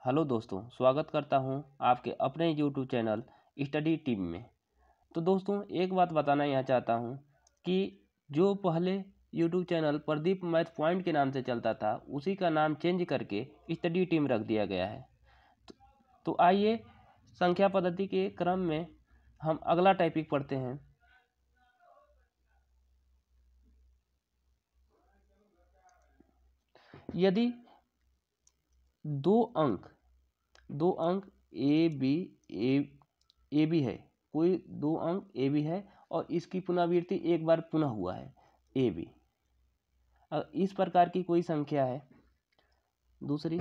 Hello दोस्तों, स्वागत करता हूं आपके अपने यूट्यूब चैनल स्टडी टीम में। तो दोस्तों, एक बात बताना यहाँ चाहता हूं कि जो पहले YouTube channel Pradeep math point के नाम से चलता था, उसी का नाम चेंज करके स्टडी टीम रख दिया गया है। तो आइए संख्या पद्धति के क्रम में हम अगला टॉपिक पढ़ते हैं। यदि दो अंक ए बी है, कोई दो अंक ए बी है और इसकी पुनरावृत्ति एक बार पुनः हुआ है ए बी। इस प्रकार की कोई संख्या है। दूसरी,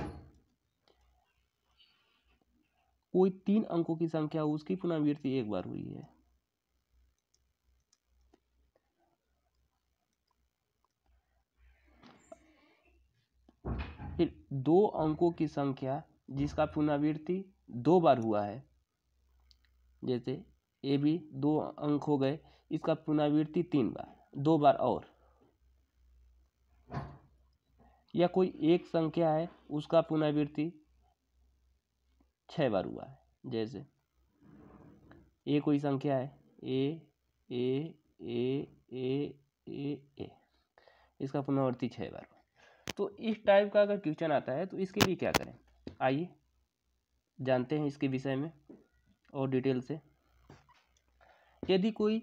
कोई तीन अंकों की संख्या, उसकी पुनरावृत्ति एक बार हुई है। फिर दो अंकों की संख्या जिसका पुनरावृत्ति दो बार हुआ है, जैसे ए बी दो अंक हो गए, इसका पुनरावृत्ति तीन बार, दो बार और। या कोई एक संख्या है, उसका पुनरावृत्ति 6 बार हुआ है, जैसे ए कोई संख्या है, ए ए ए ए ए ए, इसका पुनरावृत्ति 6 बार। तो इस टाइप का अगर क्वेश्चन आता है तो इसके लिए क्या करें, आइए जानते हैं इसके विषय में और डिटेल से। यदि कोई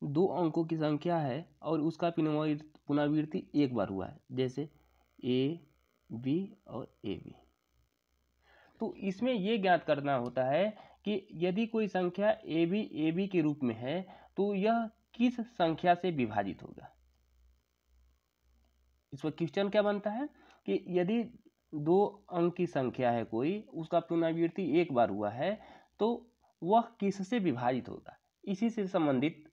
दो अंकों की संख्या है और उसका पुनरावृत्ति एक बार हुआ है, जैसे ए बी और ए बी, तो इसमें ये ज्ञात करना होता है कि यदि कोई संख्या ए बी के रूप में है तो यह किस संख्या से विभाजित होगा। इस पर क्वेश्चन क्या बनता है कि यदि दो अंक की संख्या है कोई, उसका पुनरावृत्ति एक बार हुआ है, तो वह किससे विभाजित होगा, इसी से संबंधित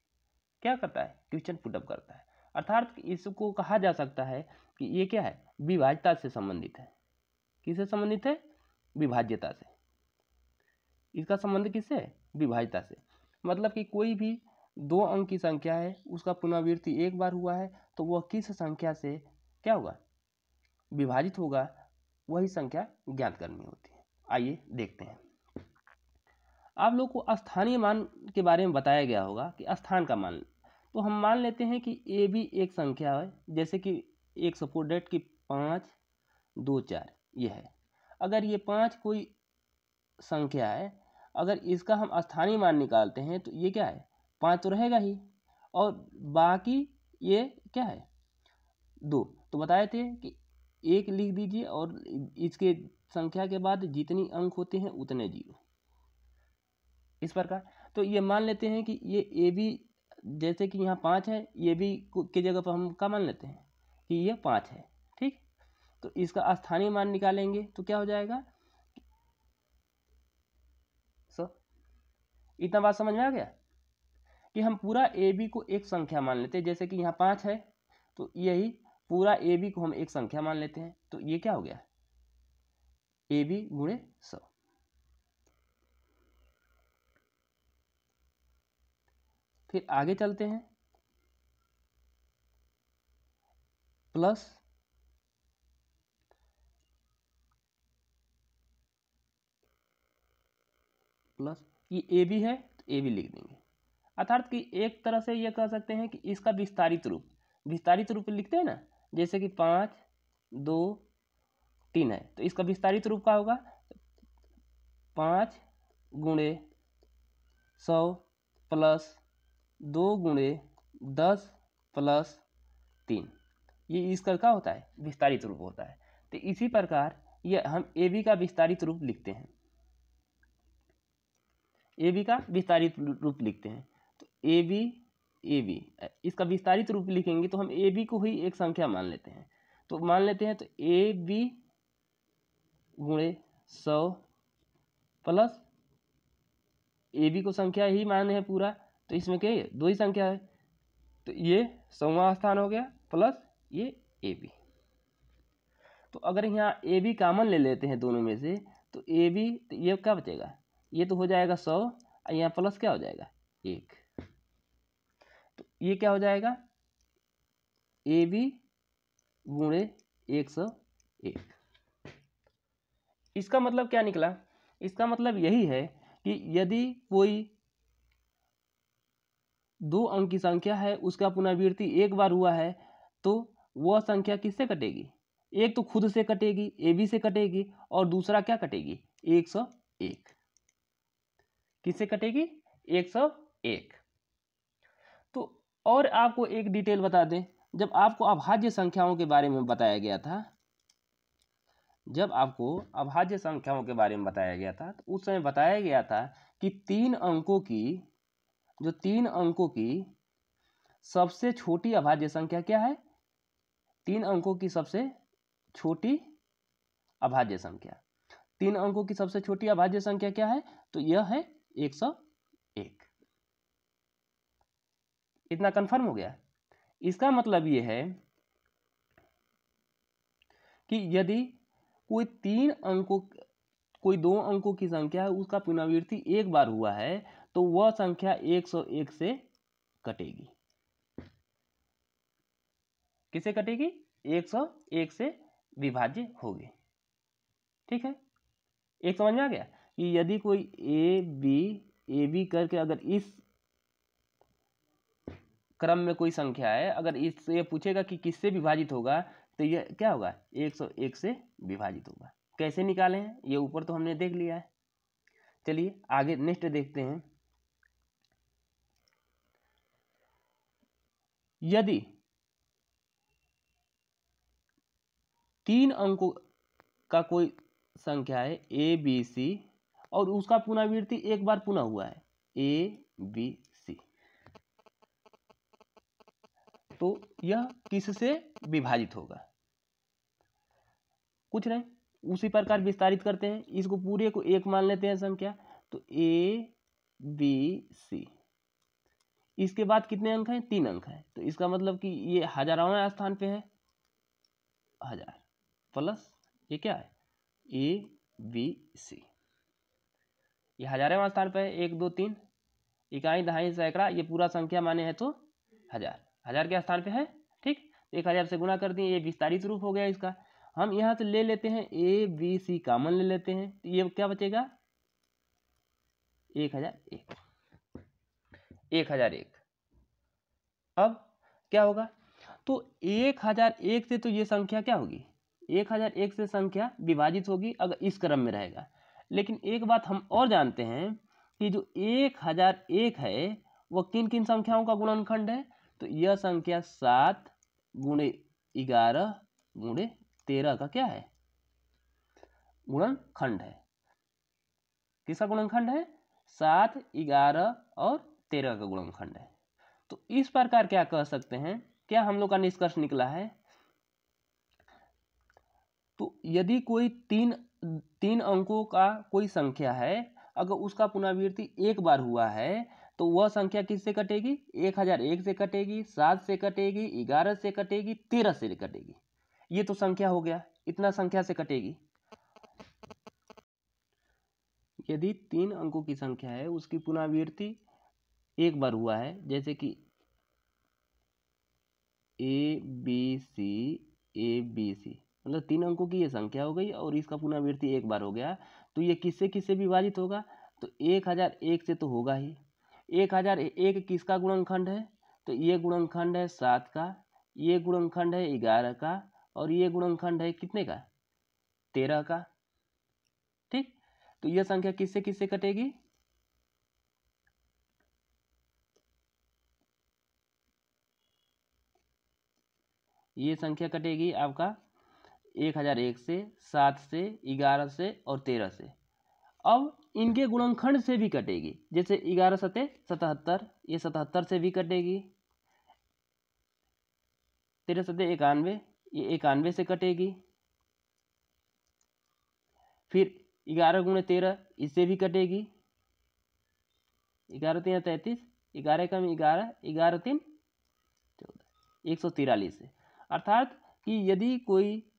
क्या करता है, क्वेश्चन पुटअप करता है। अर्थात इसको कहा जा सकता है कि ये क्या है, विभाज्यता से संबंधित है। किससे संबंधित है, विभाज्यता से। इसका संबंध किससे है, विभाज्यता से। मतलब कि कोई भी दो अंक की संख्या है, उसका पुनरावृत्ति एक बार हुआ है, तो वह किस संख्या से क्या होगा, विभाजित होगा, वही संख्या ज्ञात करनी होती है। आइए देखते हैं। आप लोग को स्थानीय मान के बारे में बताया गया होगा कि स्थान का मान। तो हम मान लेते हैं कि ए बी एक संख्या है, जैसे कि एक सपोज डेट कि 5 2 4 ये है। अगर ये 5 कोई संख्या है, अगर इसका हम स्थानीय मान निकालते हैं तो ये क्या है, 5 तो रहेगा ही, और बाकी ये क्या है, 2। तो बताए थे कि एक लिख दीजिए और इसके संख्या के बाद जितनी अंक होते हैं उतने जीरो, इस प्रकार। तो ये मान लेते हैं कि ये ए बी, जैसे कि यहाँ 5 है, ये बी की जगह पर हम क्या मान लेते हैं कि ये 5 है, ठीक। तो इसका स्थानीय मान निकालेंगे तो क्या हो जाएगा, इतना बात समझ में आ गया कि हम पूरा ए बी को एक संख्या मान लेते हैं। जैसे कि यहाँ 5 है, तो यही पूरा ए बी को हम एक संख्या मान लेते हैं, तो ये क्या हो गया, ए बी गुणे 100। फिर आगे चलते हैं, प्लस ये ए बी है तो ए बी लिख देंगे। अर्थात कि एक तरह से ये कह सकते हैं कि इसका विस्तारित रूप लिखते हैं ना, जैसे कि 5 2 3 है, तो इसका विस्तारित रूप क्या होगा, 5 गुणे 100 प्लस 2 गुणे 10 प्लस 3, ये इसका क्या होता है, विस्तारित रूप होता है। तो इसी प्रकार ये हम ए बी का विस्तारित रूप लिखते हैं, ए बी का विस्तारित रूप लिखते हैं। तो ए बी इसका विस्तारित रूप लिखेंगे तो हम ए बी को ही एक संख्या मान लेते हैं। तो मान लेते हैं, तो ए बी गुणे 100 प्लस ए बी को संख्या ही माने है पूरा, तो इसमें क्या है, दो ही संख्या है, तो ये 100वां स्थान हो गया, प्लस ये ए बी। तो अगर यहाँ ए बी कॉमन ले लेते हैं दोनों में से, तो ए बी, तो ये क्या बचेगा, ये तो हो जाएगा 100, और यहाँ प्लस क्या हो जाएगा 1, तो ये क्या हो जाएगा, ए बी गुणे 101। इसका मतलब क्या निकला? इसका मतलब यही है कि यदि कोई 2 अंक की संख्या है, उसका पुनरावृत्ति एक बार हुआ है, तो वह संख्या किससे कटेगी? एक तो खुद से कटेगी, AB से कटेगी, और दूसरा क्या कटेगी? 101। किससे कटेगी? 101। तो और आपको एक डिटेल बता दें, जब आपको अभाज्य संख्याओं के बारे में बताया गया था, जब आपको अभाज्य संख्याओं के बारे में बताया गया था, तो उस समय बताया गया था कि 3 अंकों की सबसे छोटी अभाज्य संख्या क्या है? 3 अंकों की सबसे छोटी अभाज्य संख्या, 3 अंकों की सबसे छोटी अभाज्य संख्या क्या है? तो यह है 101। इतना कंफर्म हो गया। इसका मतलब यह है कि यदि कोई 2 अंकों की संख्या है, उसका पुनरावृत्ति एक बार हुआ है, तो वह संख्या 101 से कटेगी। किसे कटेगी? 101 से विभाज्य होगी। ठीक है, एक समझ में आ गया कि यदि कोई ए बी करके अगर इस क्रम में कोई संख्या है, अगर इससे पूछेगा कि किससे विभाजित होगा, तो यह क्या होगा? 101 से विभाजित होगा। कैसे निकाले हैं ये ऊपर तो हमने देख लिया है। चलिए आगे नेक्स्ट देखते हैं। यदि 3 अंकों का कोई संख्या है ABC और उसका पुनरावृत्ति एक बार पुनः हुआ है ABC, तो यह किससे विभाजित होगा? कुछ नहीं, उसी प्रकार विस्तारित करते हैं। इसको पूरे को एक मान लेते हैं संख्या, तो ABC, इसके बाद कितने अंक हैं? 3 अंक हैं, तो इसका मतलब कि ये हजारवां स्थान पे है, 1000 प्लस ये क्या है? ABC, ये हजारवां स्थान पे है। 1 2 3 इकाई, दहाई, सैकड़ा, ये पूरा संख्या माने है तो 1000 के स्थान पे है। ठीक, 1000 से गुणा कर दिए, ये विस्तारित रूप हो गया इसका। हम यहाँ से ले लेते हैं ABC कॉमन ले लेते हैं, तो ये क्या बचेगा? 1001। 1001। अब क्या होगा? तो 1001 से तो ये संख्या क्या होगी? 1001 से संख्या विभाजित होगी अगर इस क्रम में रहेगा। लेकिन एक बात हम और जानते हैं कि जो 1001 है वह किन किन संख्याओं का गुणनखंड है? तो यह संख्या 7 गुणे 11 गुणे 13 का क्या है? गुणनखंड है। किसका गुणनखंड है? 7, 11 और 13 का गुणनखंड है। तो इस प्रकार क्या कह सकते हैं, क्या हम लोग का निष्कर्ष निकला है? तो यदि कोई तीन अंकों का कोई संख्या है, अगर उसका पुनरावृत्ति एक बार हुआ है, तो वह संख्या किससे कटेगी? 1001 से कटेगी, 7 से कटेगी, 11 से कटेगी, 13 से कटेगी। ये तो संख्या हो गया, इतना संख्या से कटेगी। यदि 3 अंकों की संख्या है, उसकी पुनरावृत्ति एक बार हुआ है, जैसे कि ABC मतलब 3 अंकों की ये संख्या हो गई और इसका पुनरावृत्ति एक बार हो गया, तो ये किससे किससे विभाजित होगा? तो 1001 से तो होगा ही। 1001 किसका गुणनखंड है? तो ये गुणनखंड है 7 का, ये गुणनखंड है 11 का, और ये गुणनखंड है कितने का? 13 का। ठीक, तो यह संख्या किससे किससे कटेगी? ये संख्या कटेगी आपका 1001 से, 7 से, 11 से और 13 से। अब इनके गुणनखंड से भी कटेगी, जैसे 11 सते 77, ये 77 से भी कटेगी। 13 सते 91, ये 91 से कटेगी। फिर 11 गुणे 13, इससे भी कटेगी। 11 3 33, 11 कम 11, 11 3 14, 143 से। अर्थात कि यदि कोई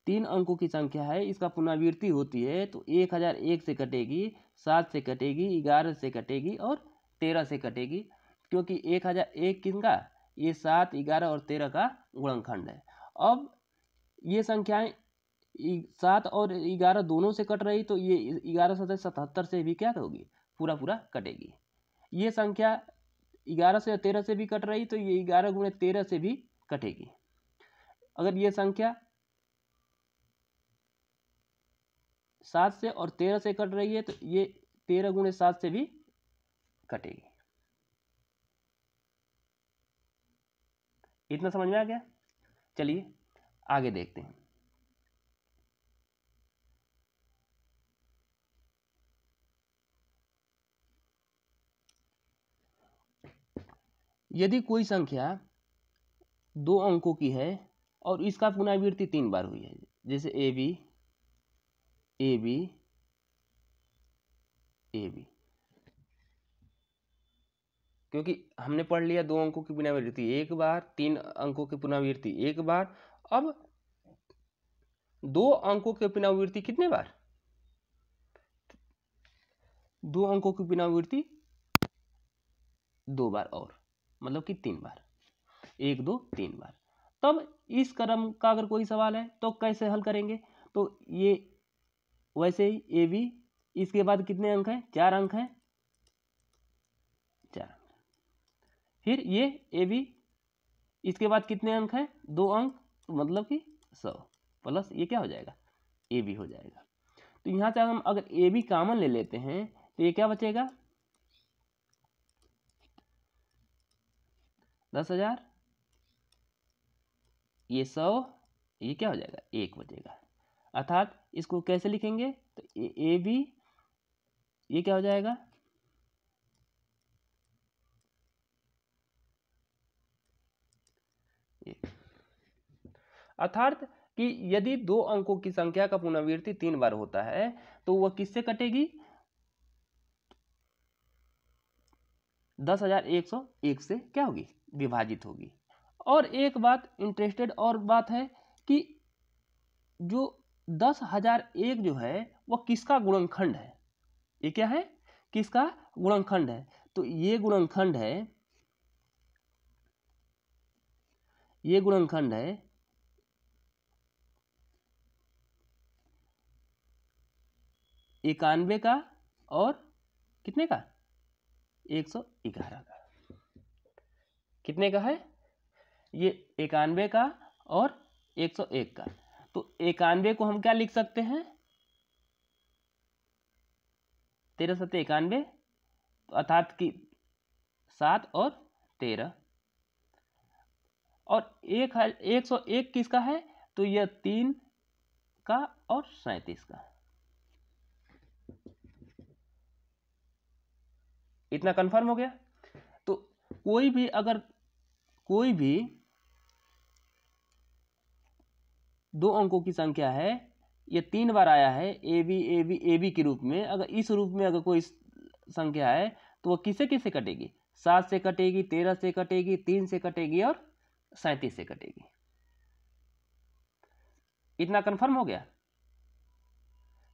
3 अंकों की संख्या है, इसका पुनरावृत्ति होती है, तो 1001 से कटेगी, 7 से कटेगी, 11 से कटेगी और 13 से कटेगी, क्योंकि 1001 किनका? ये 7, 11 और 13 का गुणनखंड है। अब ये संख्याएं 7 और 11 दोनों से कट रही, तो ये 11 7 77 से भी क्या होगी, पूरा पूरा कटेगी। ये संख्या 11 से 13 से भी कट रही, तो ये 11 गुणे 13 से भी कटेगी। अगर ये संख्या 7 से और 13 से कट रही है, तो ये 13 गुणे 7 से भी कटेगी। इतना समझ में आ गया? चलिए आगे देखते हैं। यदि कोई संख्या 2 अंकों की है और इसका पुनरावृत्ति 3 बार हुई है, जैसे A B A B A B, क्योंकि हमने पढ़ लिया 2 अंकों की पुनरावृत्ति 1 बार, 3 अंकों की पुनरावृत्ति 1 बार, अब 2 अंकों की पुनरावृत्ति कितने बार, 2 अंकों की पुनरावृत्ति 2 बार, और मतलब कि 3 बार, 1 2 3 बार। तब इस क्रम का अगर कोई सवाल है तो कैसे हल करेंगे? तो ये वैसे ही ए बी, इसके बाद कितने अंक हैं, 4 अंक हैं, 4। फिर ये ए बी, इसके बाद कितने अंक हैं, 2 अंक, मतलब कि 100 प्लस ये क्या हो जाएगा, ए बी हो जाएगा। तो यहाँ से हम अगर ए बी कॉमन ले लेते हैं तो ये क्या बचेगा, 10,000, ये 100, ये क्या हो जाएगा, 1 बचेगा। अर्थात इसको कैसे लिखेंगे, तो ए बी ये क्या हो जाएगा, अर्थात कि यदि 2 अंकों की संख्या का पुनरावृत्ति 3 बार होता है तो वह किससे कटेगी, 10,101 से क्या होगी, विभाजित होगी। और एक बात इंटरेस्टेड और बात है कि जो 10,001 जो है वह किसका गुणनखंड है, ये क्या है, किसका गुणनखंड है, तो ये गुणनखंड है, ये गुणनखंड है 91 का और कितने का, 111 का। कितने का है ये, 91 का और 101 का। तो 91 को हम क्या लिख सकते हैं, 13 7 91, तो अर्थात कि 7 और 13, और 101 किसका है, तो यह 3 का और 37 का। इतना कंफर्म हो गया। तो कोई भी अगर कोई भी 2 अंकों की संख्या है, ये 3 बार आया है ए बी के रूप में, अगर इस रूप में अगर कोई संख्या है तो वो किससे किससे कटेगी, 7 से कटेगी, 13 से कटेगी, 3 से कटेगी और 37 से कटेगी। इतना कंफर्म हो गया।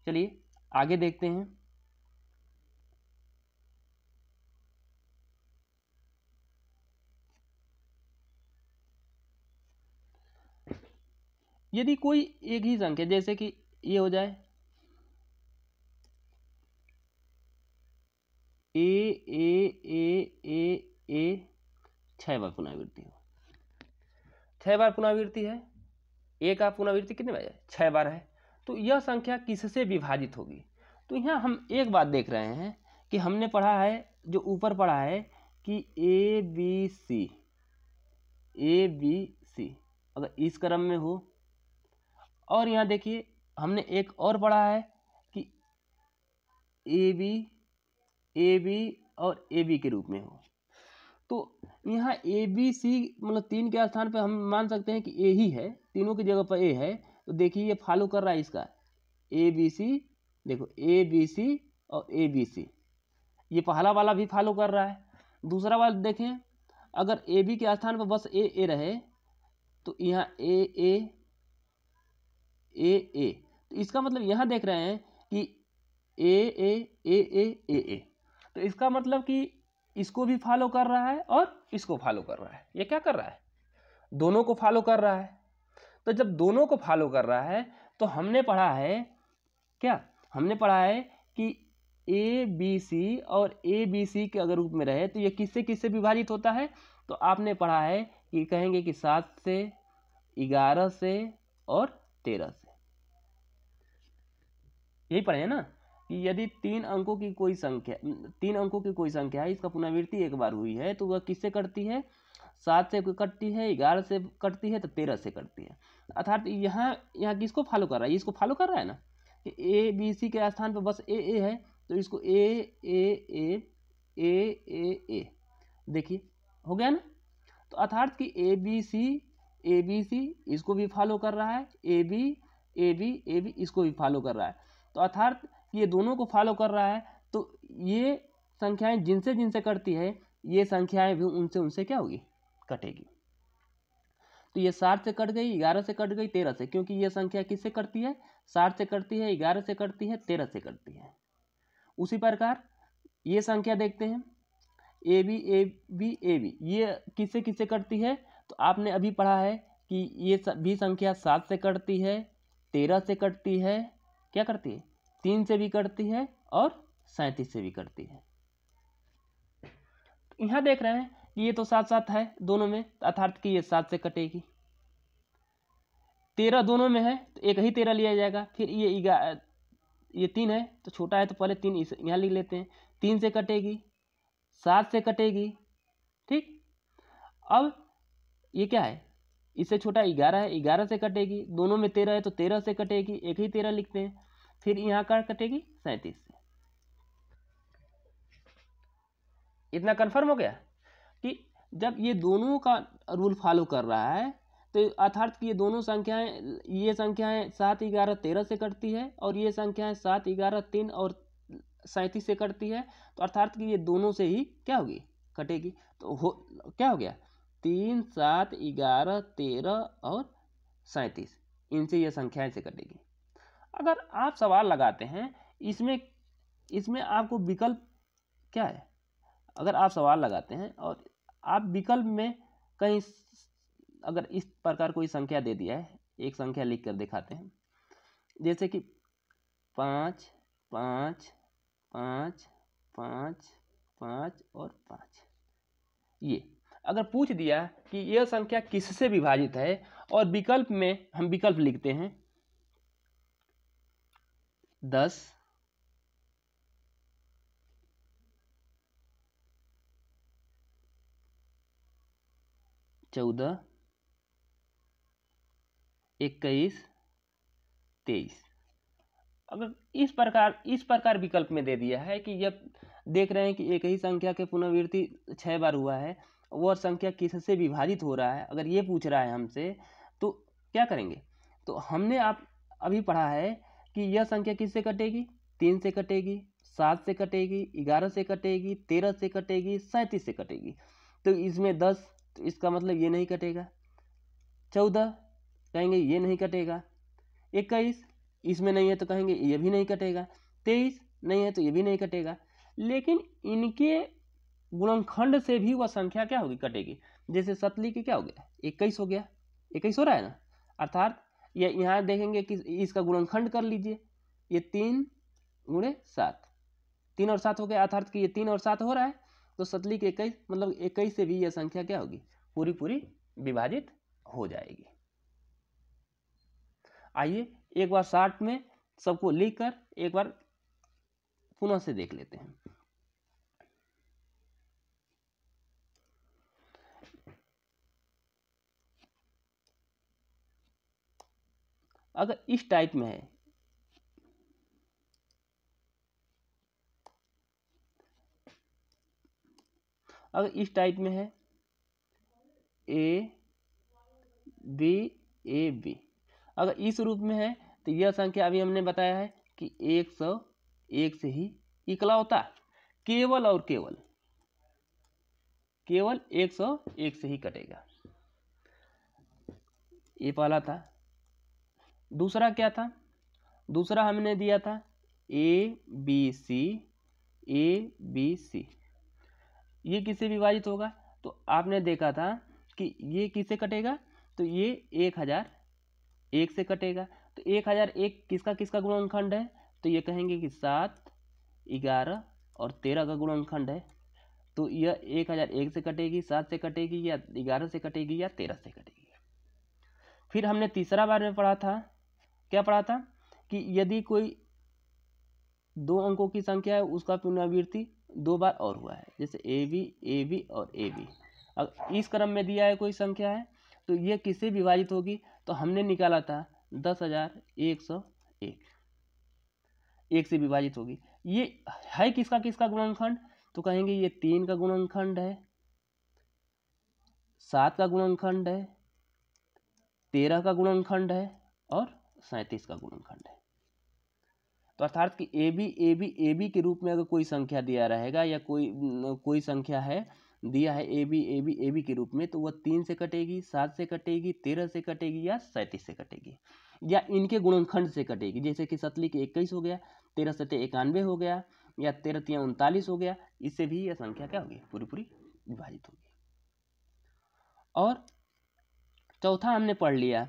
चलिए आगे देखते हैं। यदि कोई एक ही संख्या, जैसे कि ये हो जाए ए 6 बार पुनरावृत्ति हो, 6 बार पुनरावृत्ति है, ए का पुनरावृत्ति कितने बार है, 6 बार है, तो यह संख्या किससे विभाजित होगी। तो यहाँ हम एक बात देख रहे हैं कि हमने पढ़ा है, जो ऊपर पढ़ा है कि ए बी सी अगर इस क्रम में हो, और यहाँ देखिए हमने एक और पढ़ा है कि ए बी और ए बी के रूप में हो। तो यहाँ ए बी सी मतलब 3 के स्थान पे हम मान सकते हैं कि ए ही है, तीनों की जगह पर ए है। तो देखिए ये फॉलो कर रहा है इसका ए बी सी, देखो ए बी सी और ए बी सी, ये पहला वाला भी फॉलो कर रहा है। दूसरा वाला देखें, अगर ए बी के स्थान पर बस ए रहे तो यहाँ ए, तो इसका मतलब यहाँ देख रहे हैं कि ए, तो इसका मतलब कि इसको भी फॉलो कर रहा है और इसको फॉलो कर रहा है। ये क्या कर रहा है, दोनों को फॉलो कर रहा है। तो जब दोनों को फॉलो कर रहा है तो हमने पढ़ा है क्या, हमने पढ़ा है कि ए बी सी और ए बी सी के अगर रूप में रहे तो ये किससे किससे विभाजित होता है, तो आपने पढ़ा है कि कहेंगे कि 7 से, 11 से और 13 से। यही पढ़े हैं ना कि यदि 3 अंकों की कोई संख्या है, इसका पुनरावृत्ति एक बार हुई है तो वह किससे कटती है, 7 से कटती है, 11 से कटती है, तो 13 से कटती है। अर्थात यहाँ किसको फॉलो कर रहा है, इसको फॉलो कर रहा है ना कि ए बी सी के स्थान पर बस ए है, तो इसको ए ए देखिए हो गया ना। तो अर्थात कि ए बी सी इसको भी फॉलो कर रहा है, ए बी इसको भी फॉलो कर रहा है। तो अर्थात ये दोनों को फॉलो कर रहा है, तो ये संख्याएं जिनसे जिनसे कटती है, ये संख्याएं भी उनसे उनसे क्या होगी, कटेगी। तो ये 7 से कट गई, 11 से कट गई, 13 से, क्योंकि ये संख्या किससे कटती है, 7 से कटती है, 11 से कटती है, 13 से कटती है। उसी प्रकार ये संख्या देखते हैं ए बी, ये किससे किससे कटती है, तो आपने अभी पढ़ा है कि ये भी संख्या 7 से कटती है, 13 से कटती है, क्या करती है, 3 से भी कटती है और 37 से भी करती है। यहाँ देख रहे हैं कि ये तो 7 है दोनों में, अर्थात कि ये 7 से कटेगी। 13 दोनों में है तो एक ही 13 लिया जाएगा। फिर ये 3 है तो छोटा है तो पहले 3 यहाँ लिख लेते हैं, 3 से कटेगी, 7 से कटेगी, ठीक। अब ये क्या है, इससे छोटा 11 है, 11 से कटेगी, दोनों में 13 है तो 13 से कटेगी, एक ही 13 लिखते हैं। फिर यहाँ का कटेगी 37 से। इतना कन्फर्म हो गया कि जब ये दोनों का रूल फॉलो कर रहा है तो अर्थात कि ये दोनों संख्याएं, ये संख्याएं 7, 11, 13 से कटती है और ये संख्याएं 7, 11, 3 और 37 से कटती है। तो अर्थात कि ये दोनों से ही क्या होगी, कटेगी। तो क्या हो गया, 3, 7, 11, 13 और 37, इनसे ये संख्याएं से कटेगी। अगर आप सवाल लगाते हैं इसमें आपको विकल्प क्या है, अगर आप सवाल लगाते हैं और आप विकल्प में कहीं अगर इस प्रकार कोई संख्या दे दिया है, एक संख्या लिख कर दिखाते हैं, जैसे कि 5, 5, 5, 5, 5 और 5, ये अगर पूछ दिया कि यह संख्या किससे विभाजित है, और विकल्प में हम विकल्प लिखते हैं 10, 14, 21, 23, अगर इस प्रकार विकल्प में दे दिया है कि जब देख रहे हैं कि एक ही संख्या के पुनरावृत्ति 6 बार हुआ है, वह संख्या किससे विभाजित हो रहा है, अगर ये पूछ रहा है हमसे, तो क्या करेंगे। तो हमने आप अभी पढ़ा है कि यह संख्या किससे कटेगी, 3 से कटेगी, 7 से कटेगी, 11 से कटेगी, 13 से कटेगी, 37 से कटेगी। तो इसमें 10, तो इसका मतलब ये नहीं कटेगा। 14 कहेंगे ये नहीं कटेगा। 21 इसमें नहीं है तो कहेंगे ये भी नहीं कटेगा। 23 नहीं है तो ये भी नहीं कटेगा। लेकिन इनके गुणनखंड से भी वह संख्या क्या होगी, कटेगी। जैसे सतली की क्या हो गया, 21 हो गया, 21 हो रहा है ना। अर्थात ये यहाँ देखेंगे कि इसका गुणनखंड कर लीजिए, ये 3 गुणे 7, 3 और 7 हो गया, अर्थात कि ये 3 और 7 हो रहा है, तो सतली के 21 मतलब 21 से भी यह संख्या क्या होगी, पूरी विभाजित हो जाएगी। आइए एक बार शॉर्ट में सबको लिखकर एक बार पुनः से देख लेते हैं। अगर इस टाइप में है, अगर इस टाइप में है ए बी, अगर इस रूप में है तो यह संख्या अभी हमने बताया है कि 101 से ही इकलौता केवल और केवल 101 से ही कटेगा। ये पहला था। दूसरा क्या था, दूसरा हमने दिया था ए बी सी, ये किससे विभाजित होगा, तो आपने देखा था कि ये किससे कटेगा, तो ये 1001 से कटेगा। तो 1001 किसका किसका गुणनखंड है, तो ये कहेंगे कि 7, 11 और 13 का गुणनखंड है। तो यह 1001 से कटेगी, 7 से कटेगी, या 11 से कटेगी, या 13 से कटेगी। फिर हमने तीसरा बार में पढ़ा था, क्या पढ़ा था कि यदि कोई 2 अंकों की संख्या है उसका पुनरावृत्ति 2 बार और हुआ है, जैसे AB और AB। अब इस क्रम में दिया है कोई संख्या है तो ये किससे विभाजित होगी, तो हमने निकाला था 10,101, 1 से विभाजित होगी। ये है किसका किसका गुणनखंड, तो कहेंगे ये 3 का गुणनखंड है, 7 का गुणनखंड है, 13 का गुणनखंड है और 37 का गुणनखंड है। तो अर्थात कि AB के रूप में अगर कोई संख्या दिया रहेगा या कोई संख्या है दिया है AB के रूप में, तो वह 3 से कटेगी, 7 से कटेगी, 13 से कटेगी या 37 से कटेगी, या इनके गुणनखंड से कटेगी। जैसे कि सतली के 21 हो गया, 13 सते 91 हो गया, या 13 तिया 39 हो गया। इससे भी यह संख्या क्या होगी, पूरी पूरी विभाजित होगी। और चौथा हमने पढ़ लिया,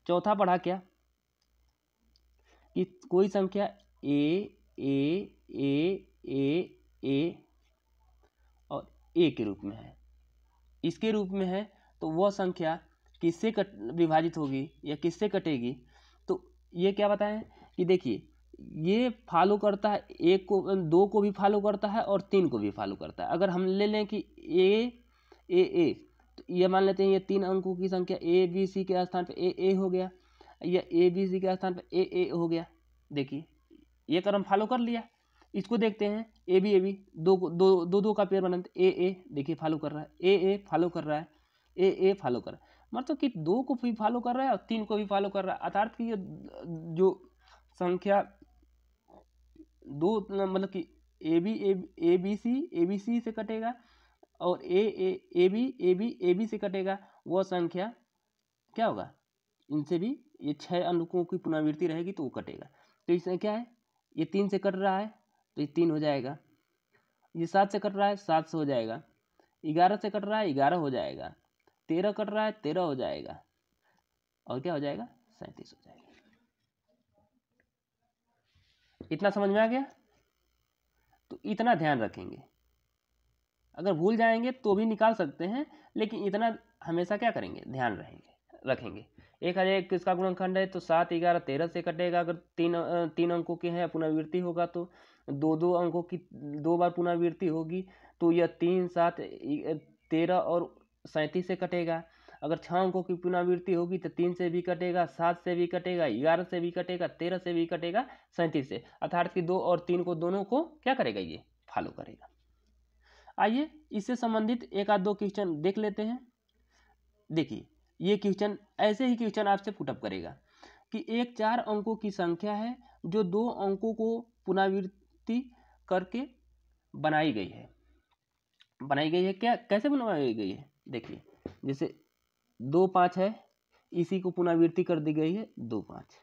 चौथा पढ़ा क्या कि कोई संख्या ए और ए के रूप में है, इसके रूप में है, तो वह संख्या किससे विभाजित होगी या किससे कटेगी। तो ये क्या बताएं कि देखिए ये फॉलो करता है, 1 को 2 को भी फॉलो करता है और 3 को भी फॉलो करता है। अगर हम ले लें कि ए तो ये मान लेते हैं ये 3 अंकों की संख्या ABC के स्थान पे ए हो गया, या ABC के स्थान पे ए हो गया। देखिए ये क्रम फॉलो कर लिया। इसको देखते हैं AB दो का पेयर बनाते, ए देखिए फॉलो कर रहा है, ए फॉलो कर रहा है, ए फॉलो कर रहा है, मतलब कि 2 को भी फॉलो कर रहा है और 3 को भी फॉलो कर रहा है। अर्थात कि ये जो संख्या 2 मतलब कि ABC से कटेगा और AB से कटेगा, वह संख्या क्या होगा, इनसे भी ये 6 अंकों की पुनरावृत्ति रहेगी तो वो कटेगा। तो इसमें क्या है, ये 3 से कट रहा है तो ये 3 हो जाएगा, ये 7 से कट रहा है 7 से हो जाएगा, 11 से कट रहा है 11 हो जाएगा, 13 कट रहा है 13 हो जाएगा, और क्या हो जाएगा, 37 हो जाएगा। इतना समझ में आ गया। तो इतना ध्यान रखेंगे, अगर भूल जाएंगे तो भी निकाल सकते हैं, लेकिन इतना हमेशा क्या करेंगे, ध्यान रखेंगे। 1001 किसका गुणनखंड है, तो 7, 11, 13 से कटेगा। अगर 3 अंकों के हैं पुनरावृत्ति होगा तो 2 अंकों की 2 बार पुनरावृत्ति होगी, तो यह 3, 7, 13 और 37 से कटेगा। अगर 6 अंकों की पुनरावृत्ति होगी तो 3 से भी कटेगा, 7 से भी कटेगा, 11 से भी कटेगा, 13 से भी कटेगा, 37 से। अर्थात कि 2 और 3 को दोनों को क्या करेगा, ये फॉलो करेगा। आइए इससे संबंधित एक आध 2 क्वेश्चन देख लेते हैं। देखिए ये क्वेश्चन, ऐसे ही क्वेश्चन आपसे पुटअप करेगा कि एक 4 अंकों की संख्या है जो 2 अंकों को पुनरावृत्ति करके बनाई गई है। क्या कैसे बनाई गई है, देखिए जैसे 2, 5 है, इसी को पुनरावृत्ति कर दी गई है 2, 5,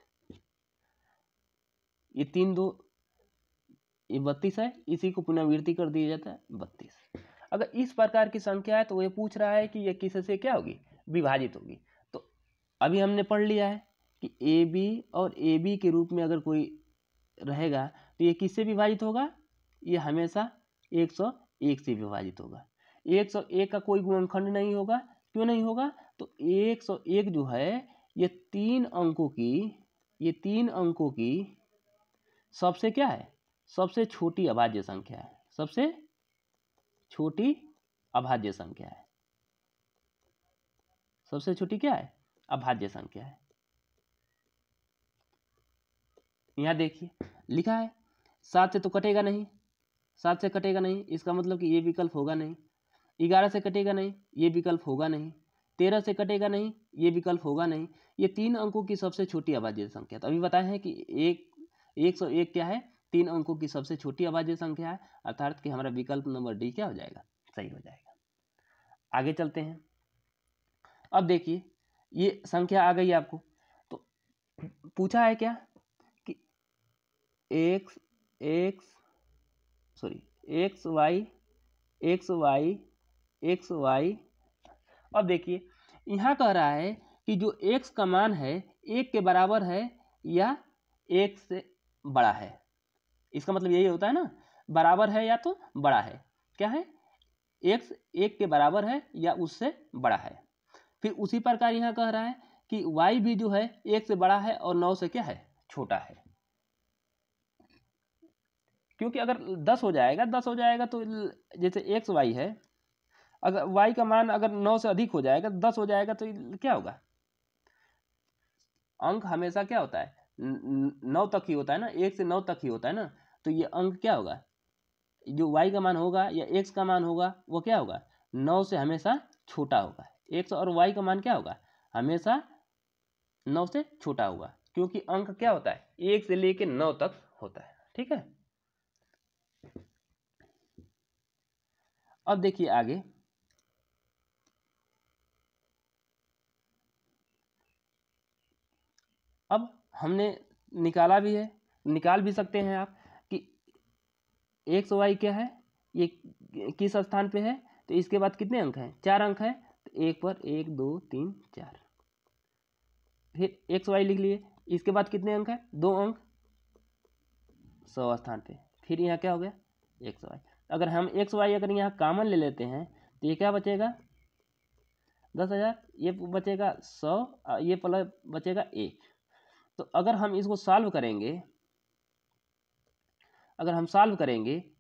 ये 3, 2, ये 32 है, इसी को पुनरावृत्ति कर दिया जाता है 32। अगर इस प्रकार की संख्या है तो ये पूछ रहा है कि ये किससे क्या होगी, विभाजित होगी। तो अभी हमने पढ़ लिया है कि AB और AB के रूप में अगर कोई रहेगा तो ये किससे विभाजित होगा, ये हमेशा 101 से विभाजित होगा। 101 का कोई गुणनखंड नहीं होगा। क्यों नहीं होगा, तो 101 जो है ये 3 अंकों की सबसे क्या है, सबसे छोटी अभाज्य संख्या है, सबसे छोटी अभाज्य संख्या है, सबसे छोटी क्या है, अभाज्य संख्या है। यहां देखिए लिखा है 7 से तो कटेगा नहीं, 7 से कटेगा नहीं, इसका मतलब कि ये विकल्प होगा नहीं। 11 से कटेगा नहीं, ये विकल्प होगा नहीं। 13 से कटेगा नहीं, ये विकल्प होगा नहीं। ये 3 अंकों की सबसे छोटी अभाज्य संख्या। तो अभी बताए हैं कि 101 क्या है, 3 अंकों की सबसे छोटी अभाज्य संख्या है, अर्थात कि हमारा विकल्प नंबर डी क्या हो जाएगा, सही हो जाएगा। आगे चलते हैं। अब देखिए ये संख्या आ गई आपको, तो पूछा है क्या कि x y। अब देखिए यहाँ कह रहा है कि जो x का मान है 1 के बराबर है या 1 से बड़ा है। इसका मतलब यही होता है ना, बराबर है या तो बड़ा है। क्या है? x 1 के बराबर है या उससे बड़ा है। फिर उसी प्रकार यहाँ कह रहा है कि y भी जो है 1 से बड़ा है और 9 से क्या है? छोटा है। क्योंकि अगर 10 हो जाएगा तो जैसे एक्स वाई है, अगर y का मान अगर 9 से अधिक हो जाएगा, 10 हो जाएगा, तो क्या होगा? अंक हमेशा क्या होता है? 9 तक ही होता है ना, 1 से 9 तक ही होता है ना। तो ये अंक क्या होगा? जो y का मान होगा या x का मान होगा वो क्या होगा? 9 से हमेशा छोटा होगा। x और y का मान क्या होगा? हमेशा 9 से छोटा होगा, क्योंकि अंक क्या होता है? 1 से लेके 9 तक होता है। ठीक है, अब देखिए आगे। अब हमने निकाला भी है, निकाल भी सकते हैं आप कि एक्स वाई क्या है, ये किस स्थान पे है। तो इसके बाद कितने अंक हैं? 4 अंक हैं। तो एक पर 1 2 3 4, फिर एक्स वाई लिख लिए। इसके बाद कितने अंक हैं? 2 अंक 100 स्थान पे। फिर यहाँ क्या हो गया? X Y. अगर हम एक्स वाई अगर यहाँ कॉमन ले लेते हैं तो ये क्या बचेगा? 10,000। ये बचेगा 100, ये प्लस बचेगा 1। तो अगर हम इसको सॉल्व करेंगे,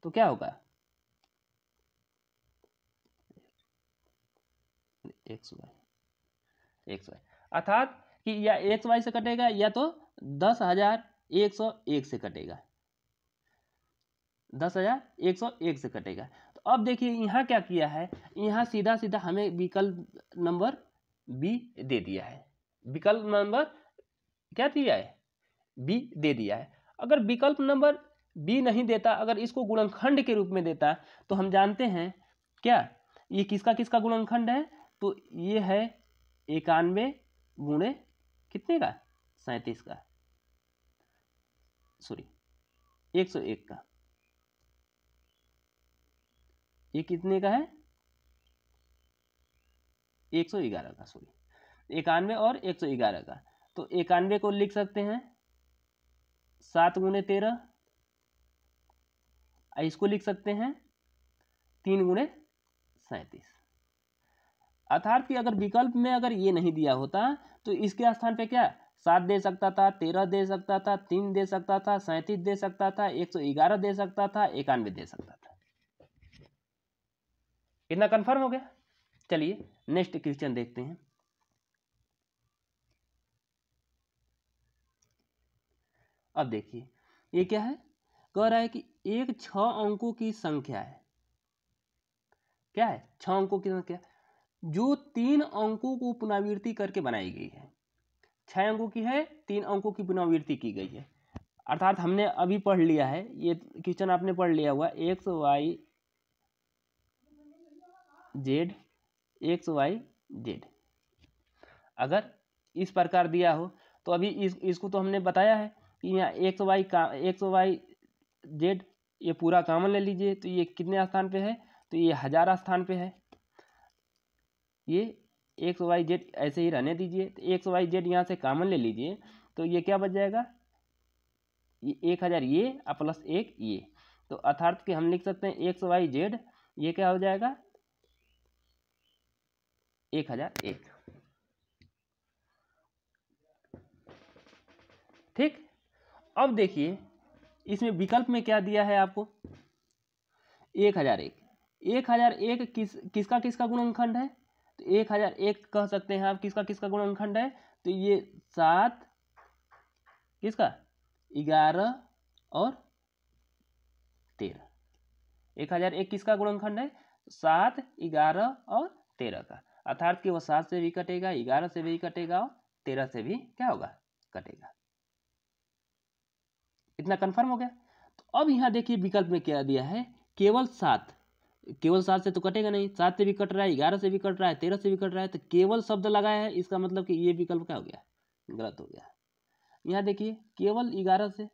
तो क्या होगा? एक्स वाई अर्थात कि या एक्स वाई से कटेगा या तो 10,101 से कटेगा, 10,101 से कटेगा। तो अब देखिए यहाँ क्या किया है, यहाँ सीधा सीधा हमें विकल्प नंबर बी दे दिया है। विकल्प नंबर क्या दिया है? बी दे दिया है। अगर विकल्प नंबर बी नहीं देता, अगर इसको गुणनखंड के रूप में देता, तो हम जानते हैं क्या ये किसका किसका गुणनखंड है। तो ये है 91 गुणे कितने का? 37 का, सॉरी 101 का। ये कितने का है? 111 का, सॉरी 91 और 111 का। तो 91 को लिख सकते हैं 7 गुणे 13, इसको लिख सकते हैं 3 गुणे 37। अर्थात कि अगर विकल्प में अगर ये नहीं दिया होता तो इसके स्थान पे क्या 7 दे सकता था, 13 दे सकता था, 3 दे सकता था, 37 दे सकता था, 111 दे सकता था, 91 दे सकता था। इतना कंफर्म हो गया। चलिए नेक्स्ट क्वेश्चन देखते हैं। अब देखिए ये क्या है, कह रहा है कि एक 6 अंकों की संख्या है। क्या है? 6 अंकों की संख्या जो 3 अंकों को पुनरावृत्ति करके बनाई गई है। 6 अंकों की है, 3 अंकों की पुनरावृत्ति की गई है। अर्थात हमने अभी पढ़ लिया है, ये क्वेश्चन आपने पढ़ लिया हुआ, X Y Z, X Y Z. अगर इस प्रकार दिया हो तो अभी इसको तो हमने बताया है कि यहाँ एक्स वाई जेड ये पूरा कॉमन ले लीजिए। तो ये कितने स्थान पे है? तो ये 1000 स्थान पे है। ये एक्स वाई जेड ऐसे ही रहने दीजिए। तो एक्स वाई जेड यहाँ से कॉमन ले लीजिए, तो ये क्या बच जाएगा? ये 1000 ये प्लस 1 ये। तो अर्थात कि हम लिख सकते हैं एक्स वाई जेड ये क्या हो जाएगा? 1001। ठीक। अब देखिए इसमें विकल्प में क्या दिया है आपको? 1001। 1001 किसका किसका गुणनखंड है? तो 1001 कह सकते हैं आप किसका किसका गुणनखंड है। तो ये 7 किसका? 11 और 13। 1001 किसका गुणनखंड है? 7, 11 और 13 का। अर्थात कि वो 7 से भी कटेगा, 11 से भी कटेगा और 13 से भी क्या होगा? कटेगा। इतना कंफर्म हो गया। तो अब यहाँ देखिए विकल्प में क्या दिया है, केवल 7। केवल 7 से तो कटेगा नहीं, 7 से भी कट रहा है, 11 से भी कट रहा है, 13 से भी कट रहा है। तो केवल शब्द लगाया है, इसका मतलब कि ये विकल्प क्या हो गया? गलत हो गया। यहाँ देखिए केवल 11 से,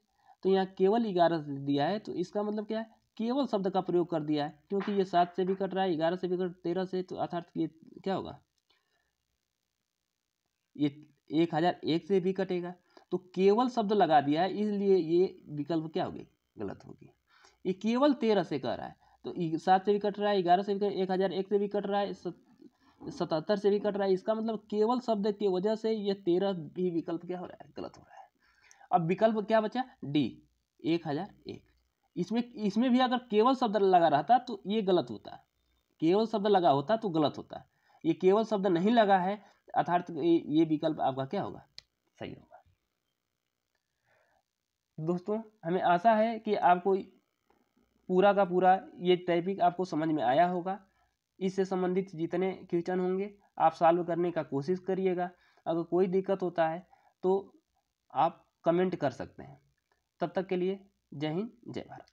तो यहाँ केवल 11 से दिया है, तो इसका मतलब क्या है? केवल शब्द का प्रयोग कर दिया है, क्योंकि ये 7 से भी कट रहा है, 11 से भी कट, 13 से, तो अर्थात ये क्या होगा? ये 1001 से भी कटेगा, तो केवल शब्द लगा दिया है, इसलिए ये विकल्प क्या होगी, गलत होगी। ये केवल 13 से कह रहा है, तो 7 से भी कट रहा है, 11 से भी 1001 से भी कट रहा है, 77 से भी कट रहा है। इसका मतलब केवल शब्द की वजह से ये 13 भी विकल्प क्या हो रहा है, गलत हो रहा है। अब विकल्प क्या बचा, डी 1001। इसमें भी अगर केवल शब्द लगा रहता तो ये गलत होता, केवल शब्द लगा होता तो गलत होता। ये केवल शब्द नहीं लगा है, अर्थात ये विकल्प आपका क्या होगा, सही होगा। दोस्तों हमें आशा है कि आपको पूरा का पूरा ये टॉपिक आपको समझ में आया होगा। इससे संबंधित जितने क्वेश्चन होंगे आप सॉल्व करने का कोशिश करिएगा। अगर कोई दिक्कत होता है तो आप कमेंट कर सकते हैं। तब तक के लिए जय हिंद, जय भारत।